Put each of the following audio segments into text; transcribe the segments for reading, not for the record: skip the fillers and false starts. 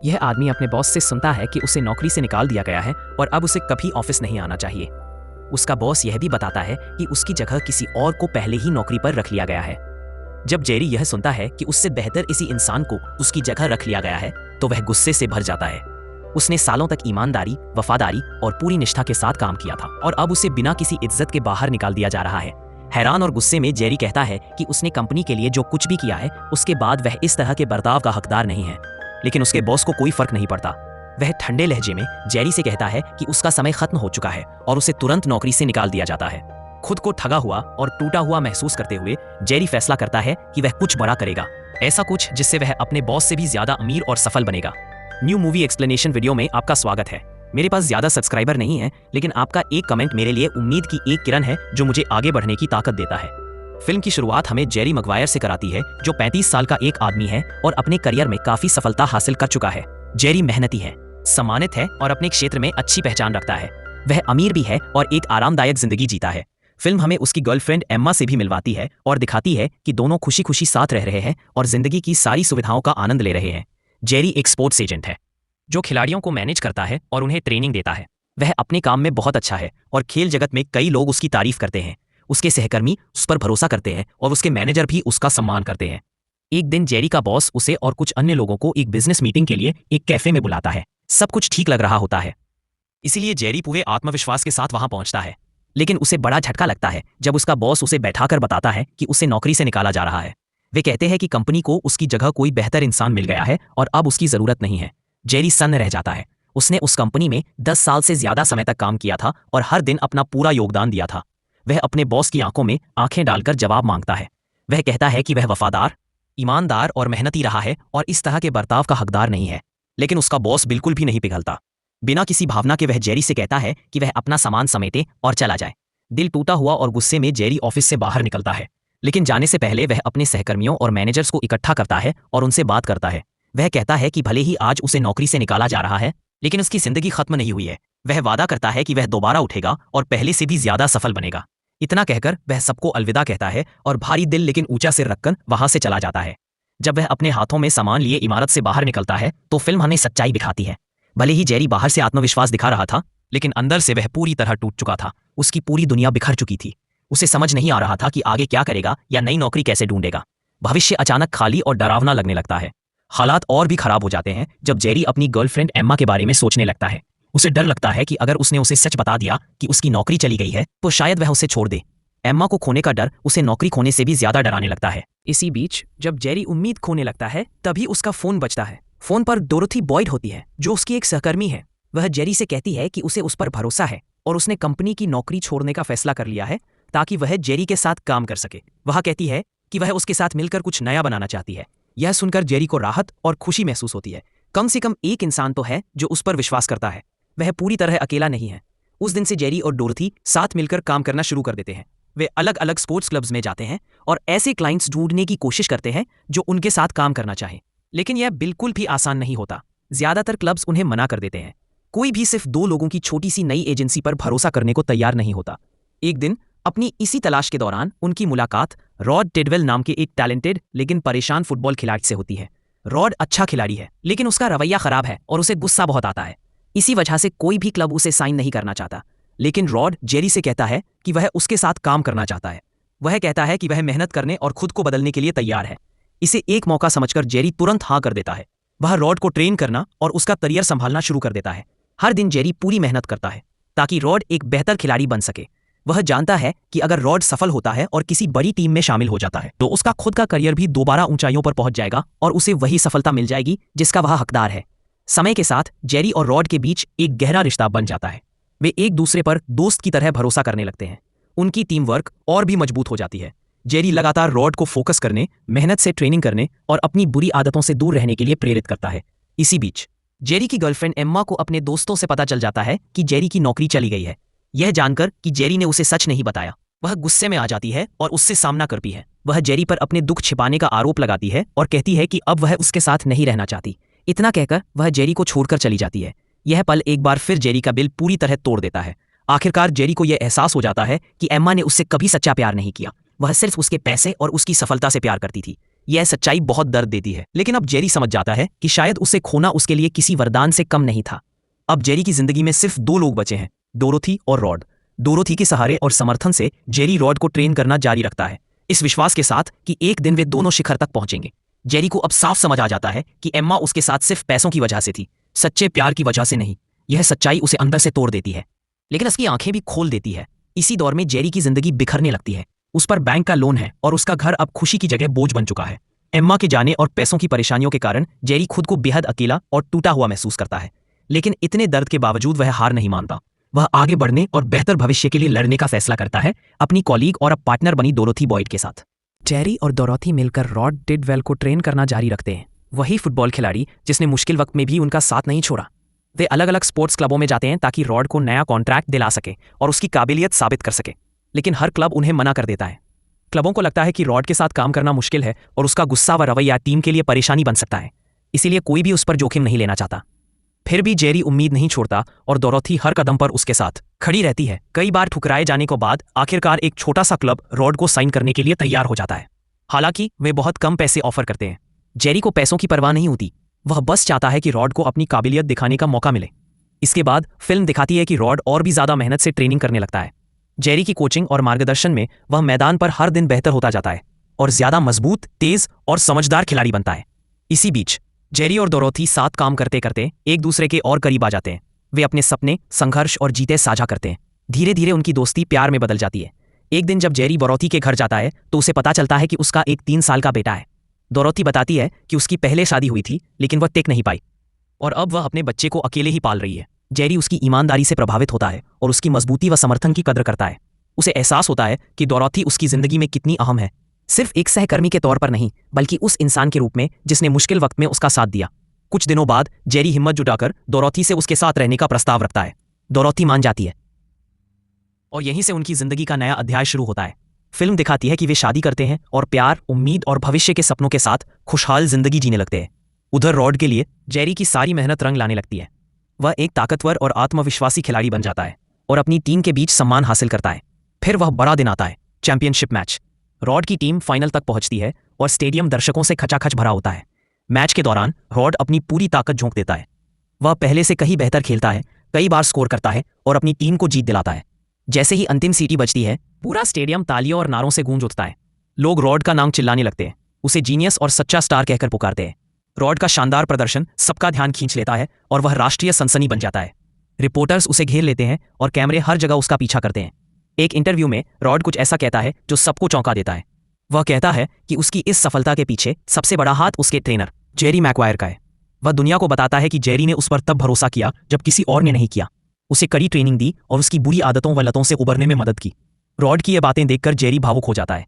यह आदमी अपने बॉस से सुनता है कि उसे नौकरी से निकाल दिया गया है और अब उसे कभी ऑफिस नहीं आना चाहिए। उसका बॉस यह भी बताता है कि उसकी जगह किसी और को पहले ही नौकरी पर रख लिया गया है। जब जेरी यह सुनता है कि उससे बेहतर इसी इंसान को उसकी जगह रख लिया गया है तो वह गुस्से से भर जाता है। उसने सालों तक ईमानदारी, वफादारी और पूरी निष्ठा के साथ काम किया था और अब उसे बिना किसी इज्जत के बाहर निकाल दिया जा रहा है। हैरान और गुस्से में जेरी कहता है कि उसने कंपनी के लिए जो कुछ भी किया है उसके बाद वह इस तरह के बर्ताव का हकदार नहीं है। लेकिन उसके बॉस को कोई फर्क नहीं पड़ता। वह ठंडे लहजे में जेरी से कहता है कि उसका समय खत्म हो चुका है और उसे तुरंत नौकरी से निकाल दिया जाता है। खुद को ठगा हुआ और टूटा हुआ महसूस करते हुए जेरी फैसला करता है कि वह कुछ बड़ा करेगा, ऐसा कुछ जिससे वह अपने बॉस से भी ज्यादा अमीर और सफल बनेगा। न्यू मूवी एक्सप्लेनेशन वीडियो में आपका स्वागत है। मेरे पास ज्यादा सब्सक्राइबर नहीं है, लेकिन आपका एक कमेंट मेरे लिए उम्मीद की एक किरण है जो मुझे आगे बढ़ने की ताकत देता है। फिल्म की शुरुआत हमें जेरी मैगवायर से कराती है, जो 35 साल का एक आदमी है और अपने करियर में काफी सफलता हासिल कर चुका है। जेरी मेहनती है, सम्मानित है और अपने क्षेत्र में अच्छी पहचान रखता है। वह अमीर भी है और एक आरामदायक जिंदगी जीता है। फिल्म हमें उसकी गर्लफ्रेंड एम्मा से भी मिलवाती है और दिखाती है कि दोनों खुशी खुशी साथ रह रहे हैं और जिंदगी की सारी सुविधाओं का आनंद ले रहे हैं। जेरी एक स्पोर्ट्स एजेंट है जो खिलाड़ियों को मैनेज करता है और उन्हें ट्रेनिंग देता है। वह अपने काम में बहुत अच्छा है और खेल जगत में कई लोग उसकी तारीफ करते हैं। उसके सहकर्मी उस पर भरोसा करते हैं और उसके मैनेजर भी उसका सम्मान करते हैं। एक दिन जेरी का बॉस उसे और कुछ अन्य लोगों को एक बिजनेस मीटिंग के लिए एक कैफे में बुलाता है। सब कुछ ठीक लग रहा होता है, इसीलिए जेरी पूरे आत्मविश्वास के साथ वहां पहुंचता है। लेकिन उसे बड़ा झटका लगता है जब उसका बॉस उसे बैठाकर बताता है कि उसे नौकरी से निकाला जा रहा है। वे कहते हैं कि कंपनी को उसकी जगह कोई बेहतर इंसान मिल गया है और अब उसकी जरूरत नहीं है। जेरी सन्न रह जाता है। उसने उस कंपनी में 10 साल से ज्यादा समय तक काम किया था और हर दिन अपना पूरा योगदान दिया था। वह अपने बॉस की आंखों में आंखें डालकर जवाब मांगता है। वह कहता है कि वह वफादार, ईमानदार और मेहनती रहा है और इस तरह के बर्ताव का हकदार नहीं है। लेकिन उसका बॉस बिल्कुल भी नहीं पिघलता। बिना किसी भावना के वह जेरी से कहता है कि वह अपना सामान समेटे और चला जाए। दिल टूटा हुआ और गुस्से में जेरी ऑफिस से बाहर निकलता है। लेकिन जाने से पहले वह अपने सहकर्मियों और मैनेजर्स को इकट्ठा करता है और उनसे बात करता है। वह कहता है कि भले ही आज उसे नौकरी से निकाला जा रहा है, लेकिन उसकी जिंदगी खत्म नहीं हुई है। वह वादा करता है कि वह दोबारा उठेगा और पहले से भी ज्यादा सफल बनेगा। इतना कहकर वह सबको अलविदा कहता है और भारी दिल लेकिन ऊंचा सिर रखकर वहां से चला जाता है। जब वह अपने हाथों में सामान लिए इमारत से बाहर निकलता है तो फिल्म हमें सच्चाई दिखाती है। भले ही जेरी बाहर से आत्मविश्वास दिखा रहा था, लेकिन अंदर से वह पूरी तरह टूट चुका था। उसकी पूरी दुनिया बिखर चुकी थी। उसे समझ नहीं आ रहा था कि आगे क्या करेगा या नई नौकरी कैसे ढूंढेगा। भविष्य अचानक खाली और डरावना लगने लगता है। हालात और भी खराब हो जाते हैं जब जेरी अपनी गर्लफ्रेंड एम्मा के बारे में सोचने लगता है। उसे डर लगता है कि अगर उसने उसे सच बता दिया कि उसकी नौकरी चली गई है तो शायद वह उसे छोड़ दे। एम्मा को खोने का डर उसे नौकरी खोने से भी ज्यादा डराने लगता है। इसी बीच जब जेरी उम्मीद खोने लगता है तभी उसका फोन बजता है। फोन पर डोरोथी बॉयड होती है, जो उसकी एक सहकर्मी है। वह जेरी से कहती है कि उसे उस पर भरोसा है और उसने कंपनी की नौकरी छोड़ने का फैसला कर लिया है ताकि वह जेरी के साथ काम कर सके। वह कहती है कि वह उसके साथ मिलकर कुछ नया बनाना चाहती है। यह सुनकर जेरी को राहत और खुशी महसूस होती है। कम से कम एक इंसान तो है जो उस पर विश्वास करता है। वह पूरी तरह अकेला नहीं है। उस दिन से जेरी और डोरोथी साथ मिलकर काम करना शुरू कर देते हैं। वे अलग अलग स्पोर्ट्स क्लब्स में जाते हैं और ऐसे क्लाइंट्स ढूंढने की कोशिश करते हैं जो उनके साथ काम करना चाहें। लेकिन यह बिल्कुल भी आसान नहीं होता। ज्यादातर क्लब्स उन्हें मना कर देते हैं। कोई भी सिर्फ 2 लोगों की छोटी सी नई एजेंसी पर भरोसा करने को तैयार नहीं होता। एक दिन अपनी इसी तलाश के दौरान उनकी मुलाकात रॉड टिडवेल नाम के एक टैलेंटेड लेकिन परेशान फुटबॉल खिलाड़ी से होती है। रॉड अच्छा खिलाड़ी है, लेकिन उसका रवैया खराब है और उसे गुस्सा बहुत आता है। इसी वजह से कोई भी क्लब उसे साइन नहीं करना चाहता। लेकिन रॉड जेरी से कहता है कि वह उसके साथ काम करना चाहता है। वह कहता है कि वह मेहनत करने और खुद को बदलने के लिए तैयार है। इसे एक मौका समझकर जेरी तुरंत हाँ कर देता है। वह रॉड को ट्रेन करना और उसका करियर संभालना शुरू कर देता है। हर दिन जेरी पूरी मेहनत करता है ताकि रॉड एक बेहतर खिलाड़ी बन सके। वह जानता है कि अगर रॉड सफल होता है और किसी बड़ी टीम में शामिल हो जाता है तो उसका खुद का करियर भी दोबारा ऊंचाइयों पर पहुंच जाएगा और उसे वही सफलता मिल जाएगी जिसका वह हकदार है। समय के साथ जेरी और रॉड के बीच एक गहरा रिश्ता बन जाता है। वे एक दूसरे पर दोस्त की तरह भरोसा करने लगते हैं। उनकी टीम वर्क और भी मजबूत हो जाती है। जेरी लगातार रॉड को फोकस करने, मेहनत से ट्रेनिंग करने और अपनी बुरी आदतों से दूर रहने के लिए प्रेरित करता है। इसी बीच जेरी की गर्लफ्रेंड एम्मा को अपने दोस्तों से पता चल जाता है कि जेरी की नौकरी चली गई है। यह जानकर कि जेरी ने उसे सच नहीं बताया, वह गुस्से में आ जाती है और उससे सामना करती है। वह जेरी पर अपने दुख छिपाने का आरोप लगाती है और कहती है कि अब वह उसके साथ नहीं रहना चाहती। इतना कहकर वह जेरी को छोड़कर चली जाती है। यह पल एक बार फिर जेरी का दिल पूरी तरह तोड़ देता है। आखिरकार जेरी को यह एहसास हो जाता है कि एम्मा ने उससे कभी सच्चा प्यार नहीं किया। वह सिर्फ उसके पैसे और उसकी सफलता से प्यार करती थी। यह सच्चाई बहुत दर्द देती है, लेकिन अब जेरी समझ जाता है कि शायद उसे खोना उसके लिए किसी वरदान से कम नहीं था। अब जेरी की जिंदगी में सिर्फ दो लोग बचे हैं, डोरोथी और रॉड। डोरोथी के सहारे और समर्थन से जेरी रॉड को ट्रेन करना जारी रखता है, इस विश्वास के साथ कि एक दिन वे दोनों शिखर तक पहुंचेंगे। जेरी को अब साफ समझ आ जाता है कि एम्मा उसके साथ सिर्फ पैसों की वजह से थी, सच्चे प्यार की वजह से नहीं। यह सच्चाई उसे अंदर से तोड़ देती है, लेकिन उसकी आंखें भी खोल देती है। इसी दौर में जेरी की जिंदगी बिखरने लगती है। उस पर बैंक का लोन है और उसका घर अब खुशी की जगह बोझ बन चुका है। एम्मा के जाने और पैसों की परेशानियों के कारण जेरी खुद को बेहद अकेला और टूटा हुआ महसूस करता है, लेकिन इतने दर्द के बावजूद वह हार नहीं मानता। वह आगे बढ़ने और बेहतर भविष्य के लिए लड़ने का फैसला करता है, अपनी कॉलीग और अब पार्टनर बनी डोरोथी बॉयड के साथ। जेरी और डोरोथी मिलकर रॉड टिडवेल को ट्रेन करना जारी रखते हैं, वही फुटबॉल खिलाड़ी जिसने मुश्किल वक्त में भी उनका साथ नहीं छोड़ा। वे अलग अलग स्पोर्ट्स क्लबों में जाते हैं ताकि रॉड को नया कॉन्ट्रैक्ट दिला सके और उसकी काबिलियत साबित कर सके, लेकिन हर क्लब उन्हें मना कर देता है। क्लबों को लगता है कि रॉड के साथ काम करना मुश्किल है और उसका गुस्सा व रवैया टीम के लिए परेशानी बन सकता है, इसीलिए कोई भी उस पर जोखिम नहीं लेना चाहता। फिर भी जेरी उम्मीद नहीं छोड़ता और डोरोथी हर कदम पर उसके साथ खड़ी रहती है। कई बार ठुकराए जाने के बाद आखिरकार एक छोटा सा क्लब रॉड को साइन करने के लिए तैयार हो जाता है। हालांकि वे बहुत कम पैसे ऑफर करते हैं। जेरी को पैसों की परवाह नहीं होती, वह बस चाहता है कि रॉड को अपनी काबिलियत दिखाने का मौका मिले। इसके बाद फिल्म दिखाती है कि रॉड और भी ज्यादा मेहनत से ट्रेनिंग करने लगता है। जेरी की कोचिंग और मार्गदर्शन में वह मैदान पर हर दिन बेहतर होता जाता है और ज्यादा मजबूत, तेज और समझदार खिलाड़ी बनता है। इसी बीच जेरी और डोरोथी साथ काम करते करते एक दूसरे के और करीब आ जाते हैं। वे अपने सपने, संघर्ष और जीते साझा करते हैं। धीरे धीरे उनकी दोस्ती प्यार में बदल जाती है। एक दिन जब जेरी डोरोथी के घर जाता है तो उसे पता चलता है कि उसका एक 3 साल का बेटा है। डोरोथी बताती है कि उसकी पहले शादी हुई थी, लेकिन वह टिक नहीं पाई और अब वह अपने बच्चे को अकेले ही पाल रही है। जेरी उसकी ईमानदारी से प्रभावित होता है और उसकी मजबूती व समर्थन की कदर करता है। उसे एहसास होता है कि डोरोथी उसकी जिंदगी में कितनी अहम है, सिर्फ एक सहकर्मी के तौर पर नहीं, बल्कि उस इंसान के रूप में जिसने मुश्किल वक्त में उसका साथ दिया। कुछ दिनों बाद जेरी हिम्मत जुटाकर डोरोथी से उसके साथ रहने का प्रस्ताव रखता है। डोरोथी मान जाती है और यहीं से उनकी जिंदगी का नया अध्याय शुरू होता है। फिल्म दिखाती है कि वे शादी करते हैं और प्यार, उम्मीद और भविष्य के सपनों के साथ खुशहाल जिंदगी जीने लगते हैं। उधर रॉड के लिए जेरी की सारी मेहनत रंग लाने लगती है। वह एक ताकतवर और आत्मविश्वासी खिलाड़ी बन जाता है और अपनी टीम के बीच सम्मान हासिल करता है। फिर वह बड़ा दिन आता है, चैंपियनशिप मैच। रॉड की टीम फाइनल तक पहुंचती है और स्टेडियम दर्शकों से खचाखच भरा होता है। मैच के दौरान रॉड अपनी पूरी ताकत झोंक देता है। वह पहले से कहीं बेहतर खेलता है, कई बार स्कोर करता है और अपनी टीम को जीत दिलाता है। जैसे ही अंतिम सीटी बजती है, पूरा स्टेडियम तालियों और नारों से गूंज उठता है। लोग रॉड का नाम चिल्लाने लगते हैं, उसे जीनियस और सच्चा स्टार कहकर पुकारते हैं। रॉड का शानदार प्रदर्शन सबका ध्यान खींच लेता है और वह राष्ट्रीय सनसनी बन जाता है। रिपोर्टर्स उसे घेर लेते हैं और कैमरे हर जगह उसका पीछा करते हैं। एक इंटरव्यू में रॉड कुछ ऐसा कहता है जो सबको चौंका देता है। वह कहता है कि उसकी इस सफलता के पीछे सबसे बड़ा हाथ उसके ट्रेनर जेरी मैकवायर का है। वह दुनिया को बताता है कि जेरी ने उस पर तब भरोसा किया जब किसी और ने नहीं किया, उसे कड़ी ट्रेनिंग दी और उसकी बुरी आदतों व लतों से उबरने में मदद की। रॉड की ये बातें देखकर जेरी भावुक हो जाता है।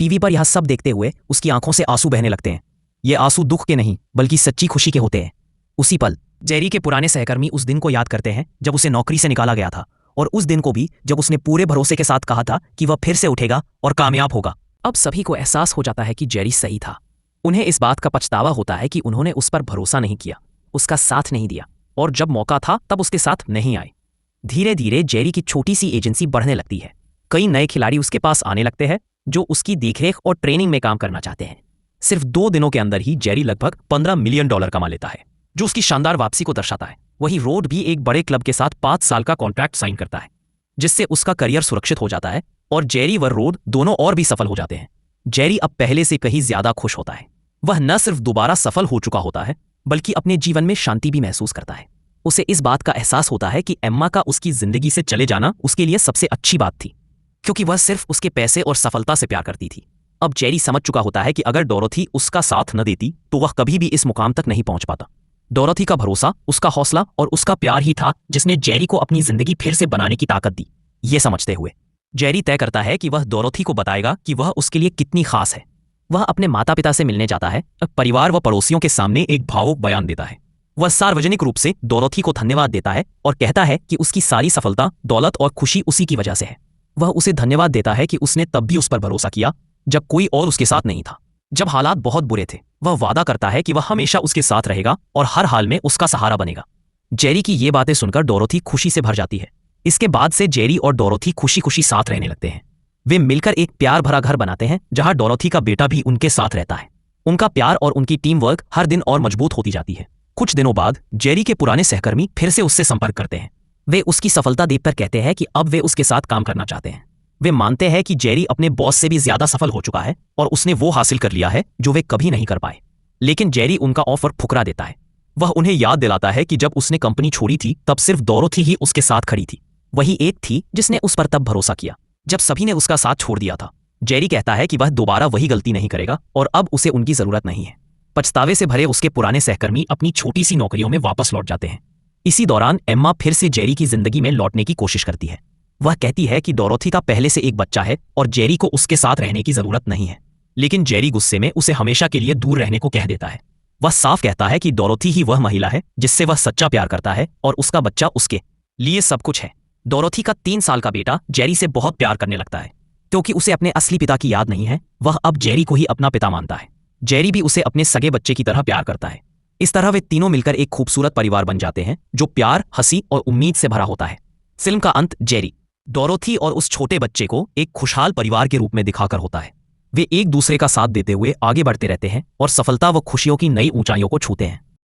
टीवी पर यह सब देखते हुए उसकी आंखों से आंसू बहने लगते हैं। ये आंसू दुख के नहीं, बल्कि सच्ची खुशी के होते हैं। उसी पल जेरी के पुराने सहकर्मी उस दिन को याद करते हैं जब उसे नौकरी से निकाला गया था, और उस दिन को भी जब उसने पूरे भरोसे के साथ कहा था कि वह फिर से उठेगा और कामयाब होगा। अब सभी को एहसास हो जाता है कि जेरी सही था। उन्हें इस बात का पछतावा होता है कि उन्होंने उस पर भरोसा नहीं किया, उसका साथ नहीं दिया, और जब मौका था तब उसके साथ नहीं आए। धीरे धीरे जेरी की छोटी सी एजेंसी बढ़ने लगती है। कई नए खिलाड़ी उसके पास आने लगते हैं जो उसकी देखरेख और ट्रेनिंग में काम करना चाहते हैं। सिर्फ 2 दिनों के अंदर ही जेरी लगभग $15 मिलियन कमा लेता है, जो उसकी शानदार वापसी को दर्शाता है। वहीं रॉड भी एक बड़े क्लब के साथ 5 साल का कॉन्ट्रैक्ट साइन करता है, जिससे उसका करियर सुरक्षित हो जाता है और जेरी व रॉड दोनों और भी सफल हो जाते हैं। जेरी अब पहले से कहीं ज्यादा खुश होता है। वह न सिर्फ दोबारा सफल हो चुका होता है, बल्कि अपने जीवन में शांति भी महसूस करता है। उसे इस बात का एहसास होता है कि एम्मा का उसकी जिंदगी से चले जाना उसके लिए सबसे अच्छी बात थी, क्योंकि वह सिर्फ उसके पैसे और सफलता से प्यार करती थी। अब जेरी समझ चुका होता है कि अगर डोरोथी उसका साथ न देती तो वह कभी भी इस मुकाम तक नहीं पहुंच पाता। डोरोथी का भरोसा, उसका हौसला और उसका प्यार ही था जिसने जेरी को अपनी जिंदगी फिर से बनाने की ताकत दी। ये समझते हुए जेरी तय करता है कि वह डोरोथी को बताएगा कि वह उसके लिए कितनी खास है। वह अपने माता पिता से मिलने जाता है, परिवार व पड़ोसियों के सामने एक भावुक बयान देता है। वह सार्वजनिक रूप से डोरोथी को धन्यवाद देता है और कहता है कि उसकी सारी सफलता, दौलत और खुशी उसी की वजह से है। वह उसे धन्यवाद देता है कि उसने तब भी उस पर भरोसा किया जब कोई और उसके साथ नहीं था, जब हालात बहुत बुरे थे। वह वादा करता है कि वह हमेशा उसके साथ रहेगा और हर हाल में उसका सहारा बनेगा। जेरी की ये बातें सुनकर डोरोथी खुशी से भर जाती है। इसके बाद से जेरी और डोरोथी खुशी खुशी साथ रहने लगते हैं। वे मिलकर एक प्यार भरा घर बनाते हैं, जहां डोरोथी का बेटा भी उनके साथ रहता है। उनका प्यार और उनकी टीम वर्क हर दिन और मजबूत होती जाती है। कुछ दिनों बाद जेरी के पुराने सहकर्मी फिर से उससे संपर्क करते हैं। वे उसकी सफलता देखकर कहते हैं कि अब वे उसके साथ काम करना चाहते हैं। वे मानते हैं कि जेरी अपने बॉस से भी ज्यादा सफल हो चुका है और उसने वो हासिल कर लिया है जो वे कभी नहीं कर पाए। लेकिन जेरी उनका ऑफर ठुकरा देता है। वह उन्हें याद दिलाता है कि जब उसने कंपनी छोड़ी थी तब सिर्फ डोरोथी ही उसके साथ खड़ी थी। वही एक थी जिसने उस पर तब भरोसा किया जब सभी ने उसका साथ छोड़ दिया था। जेरी कहता है कि वह दोबारा वही गलती नहीं करेगा और अब उसे उनकी जरूरत नहीं है। पछतावे से भरे उसके पुराने सहकर्मी अपनी छोटी सी नौकरियों में वापस लौट जाते हैं। इसी दौरान एम्मा फिर से जेरी की जिंदगी में लौटने की कोशिश करती है। वह कहती है कि डोरोथी का पहले से एक बच्चा है और जेरी को उसके साथ रहने की जरूरत नहीं है। लेकिन जेरी गुस्से में उसे हमेशा के लिए दूर रहने को कह देता है। वह साफ कहता है कि डोरोथी ही वह महिला है जिससे वह सच्चा प्यार करता है और उसका बच्चा उसके लिए सब कुछ है। डोरोथी का 3 साल का बेटा जेरी से बहुत प्यार करने लगता है। क्योंकि उसे अपने असली पिता की याद नहीं है, वह अब जेरी को ही अपना पिता मानता है। जेरी भी उसे अपने सगे बच्चे की तरह प्यार करता है। इस तरह वे तीनों मिलकर एक खूबसूरत परिवार बन जाते हैं जो प्यार, हंसी और उम्मीद से भरा होता है। फिल्म का अंत जेरी, डोरोथी और उस छोटे बच्चे को एक खुशहाल परिवार के रूप में दिखाकर होता है। वे एक दूसरे का साथ देते हुए आगे बढ़ते रहते हैं और सफलता व खुशियों की नई ऊंचाइयों को छूते हैं।